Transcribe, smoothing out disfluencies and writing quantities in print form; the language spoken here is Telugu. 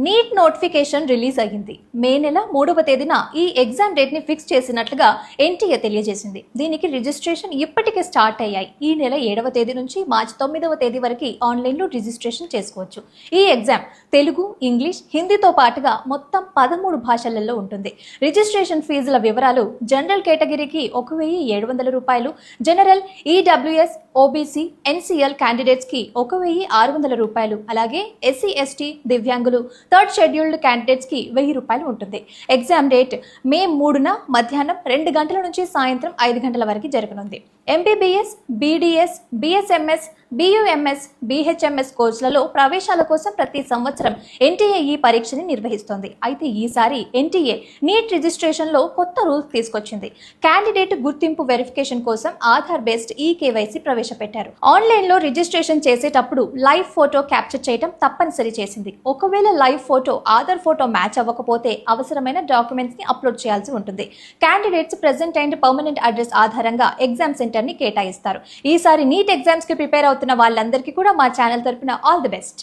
నీట్ నోటిఫికేషన్ రిలీజ్ అయ్యింది. మే నెల 3వ తేదీన ఈ ఎగ్జామ్ డేట్ ని ఫిక్స్ చేసినట్లుగా ఎన్టీఏ తెలియజేసింది. దీనికి రిజిస్ట్రేషన్ ఇప్పటికే స్టార్ట్ అయ్యాయి. ఈ నెల 7వ తేదీ నుంచి మార్చి 9వ తేదీ వరకు ఆన్లైన్లో రిజిస్ట్రేషన్ చేసుకోవచ్చు. ఈ ఎగ్జామ్ తెలుగు, ఇంగ్లీష్, హిందీతో పాటుగా మొత్తం 13 భాషలలో ఉంటుంది. రిజిస్ట్రేషన్ ఫీజుల వివరాలు: జనరల్ కేటగిరీకి 1,700 రూపాయలు, general, EWS, OBC, NCL candidates కి 1,600 రూపాయలు, అలాగే ఎస్సీ, ఎస్టీ, దివ్యాంగులు, థర్డ్ షెడ్యూల్డ్ క్యాండిడేట్స్ కి 1000 రూపాయలు ఉంటుంది. ఎగ్జామ్ డేట్ మే 3న మధ్యాహ్నం 2 గంటల నుంచి సాయంత్రం 5 గంటల వరకు జరగనుంది. ఎంబీబీఎస్, బీడీఎస్, బీఎస్ఎంఎస్, బీయూఎంఎస్, బీహెచ్ఎంఎస్ కోర్సులలో ప్రవేశాల కోసం ప్రతి సంవత్సరం ఎన్టీఏ ఈ పరీక్షని నిర్వహిస్తోంది. అయితే ఈసారి ఎన్టీఏ నీట్ రిజిస్ట్రేషన్ లో కొత్త రూల్స్ తీసుకొచ్చింది. క్యాండిడేట్ గుర్తింపు వెరిఫికేషన్ కోసం ఆధార్ బేస్డ్ ఈకేవైసీ ప్రవేశపెట్టారు. ఆన్లైన్ లో రిజిస్ట్రేషన్ చేసేటప్పుడు లైవ్ ఫోటో క్యాప్చర్ చేయడం తప్పనిసరి చేసింది. ఒకవేళ live photo Aadhaar photo match అవ్వకపోతే అవసరమైన డాక్యుమెంట్స్ ని అప్లోడ్ చేయాల్సి ఉంటుంది. Candidates present and permanent address ఆధారంగా ఎగ్జామ్ సెంటర్ ని కేటాయిస్తారు. ఈసారి నీట్ ఎగ్జామ్స్ కి ప్రిపేర్ అవుతున్న వాళ్ళందరికీ కూడా మా ఛానల్ తరపున ఆల్ ది బెస్ట్.